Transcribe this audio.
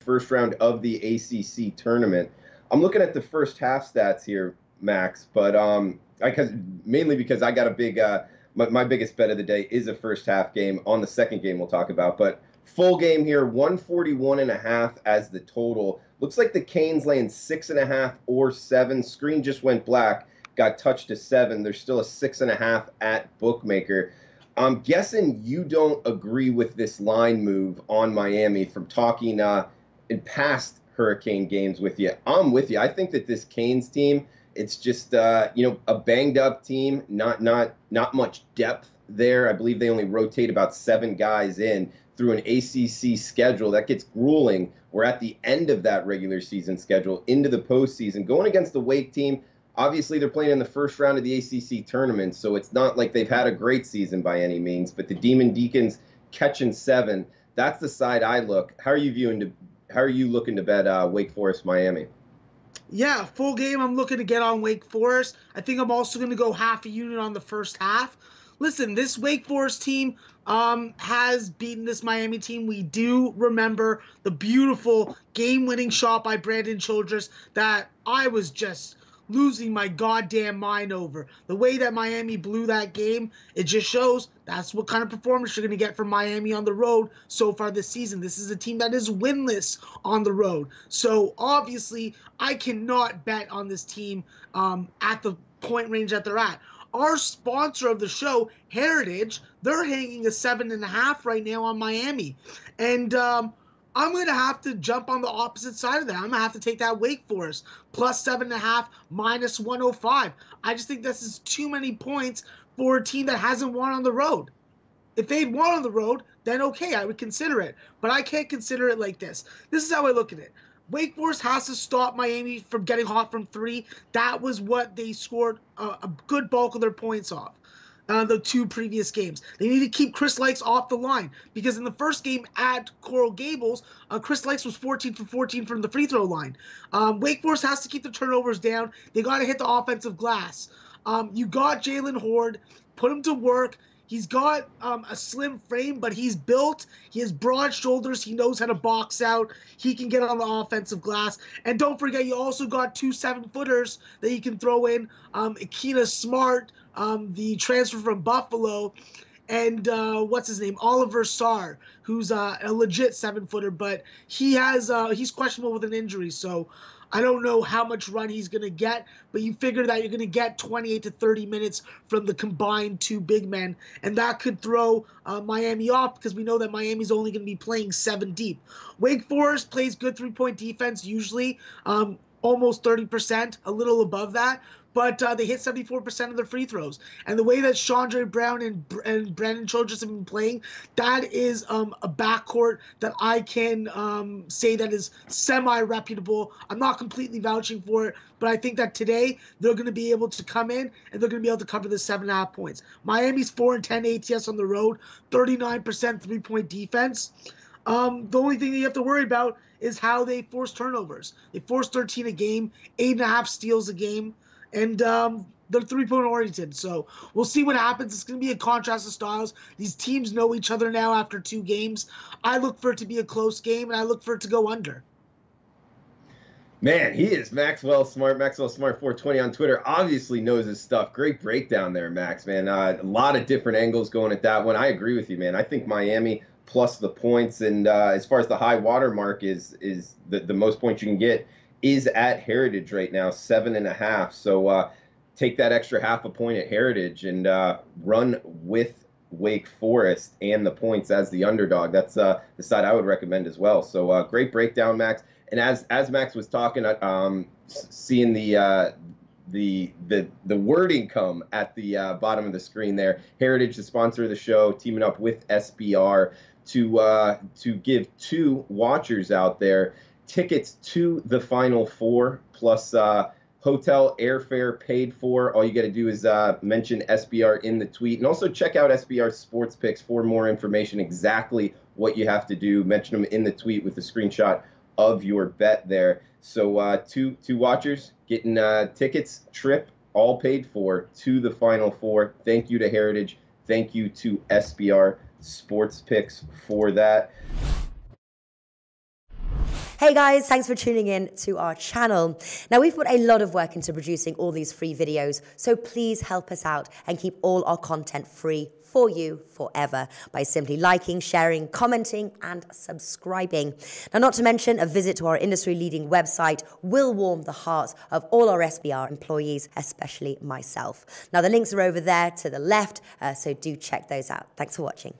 first round of the ACC tournament. I'm looking at the first half stats here, Max, but mainly because I got a big my biggest bet of the day is a first half game. On the second game we'll talk about, but full game here, 141.5 as the total. Looks like the Canes laying 6.5 or 7. Screen just went black, got touched to 7. There's still a 6.5 at bookmaker. I'm guessing you don't agree with this line move on Miami from talking in past Hurricane games with you. I'm with you. I think that this Canes team, it's just a banged up team, not much depth there. I believe they only rotate about 7 guys in through an ACC schedule that gets grueling. We're at the end of that regular season schedule into the postseason, going against the Wake team. Obviously, they're playing in the first round of the ACC tournament, so it's not like they've had a great season by any means. But the Demon Deacons catching 7, that's the side I look. How are you looking to bet Wake Forest Miami? Yeah, full game. I'm looking to get on Wake Forest. I think I'm also going to go half a unit on the first half. Listen, this Wake Forest team has beaten this Miami team. We do remember the beautiful game-winning shot by Brandon Childress that I was just losing my goddamn mind over. The way that Miami blew that game, it just shows that's what kind of performance you're going to get from Miami on the road so far this season. This is a team that is winless on the road. So obviously, I cannot bet on this team at the point range that they're at. Our sponsor of the show, Heritage, they're hanging a 7.5 right now on Miami. And I'm going to have to jump on the opposite side of that. I'm going to have to take that Wake Forest plus 7.5 minus 105. I just think this is too many points for a team that hasn't won on the road. If they'd won on the road, then okay, I would consider it. But I can't consider it like this. This is how I look at it. Wake Forest has to stop Miami from getting hot from 3. That was what they scored a good bulk of their points off. The 2 previous games. They need to keep Chris Lykes off the line because in the first game at Coral Gables, Chris Lykes was 14 for 14 from the free throw line. Wake Forest has to keep the turnovers down. They got to hit the offensive glass. You got Jalen Horde. Put him to work. He's got a slim frame, but he's built. He has broad shoulders. He knows how to box out. He can get on the offensive glass. And don't forget, you also got 2 7-footers that you can throw in. Akina Smart, the transfer from Buffalo, and what's his name? Oliver Sarr, who's a legit 7-footer, but he's questionable with an injury. So I don't know how much run he's going to get, but you figure that you're going to get 28 to 30 minutes from the combined 2 big men, and that could throw Miami off because we know that Miami's only going to be playing 7 deep. Wake Forest plays good 3-point defense usually, almost 30%, a little above that. But they hit 74% of their free throws. And the way that Chandre Brown and Brandon Childress have been playing, that is a backcourt that I can say that is semi-reputable. I'm not completely vouching for it, but I think that today they're going to be able to come in and they're going to be able to cover the 7.5 points. Miami's 4-10 ATS on the road, 39% 3-point defense. The only thing that you have to worry about is how they force turnovers. They force 13 a game, 8.5 steals a game. And they're 3-point oriented. So we'll see what happens. It's going to be a contrast of styles. These teams know each other now after 2 games. I look for it to be a close game, and I look for it to go under. Man, he is Maxwell Smart 420 on Twitter. Obviously knows his stuff. Great breakdown there, Max, man. A lot of different angles going at that one. I agree with you, man. I think Miami plus the points. And as far as the high water mark is the most points you can get is at Heritage right now, 7.5. So take that extra half a point at Heritage and run with Wake Forest and the points as the underdog. That's the side I would recommend as well. So great breakdown, Max. And as Max was talking, seeing the wording come at the bottom of the screen there. Heritage, the sponsor of the show, teaming up with SBR to give 2 watchers out there tickets to the Final Four, plus hotel airfare paid for. All you got to do is mention SBR in the tweet. And also check out SBR Sports Picks for more information, exactly what you have to do. Mention them in the tweet with a screenshot of your bet there. So two watchers getting tickets, trip, all paid for to the Final Four. Thank you to Heritage. Thank you to SBR Sports Picks for that. Hey guys, thanks for tuning in to our channel. Now we've put a lot of work into producing all these free videos, so please help us out and keep all our content free for you forever by simply liking, sharing, commenting, and subscribing. Now, not to mention, a visit to our industry-leading website will warm the hearts of all our SBR employees, especially myself. Now, the links are over there to the left, so do check those out. Thanks for watching.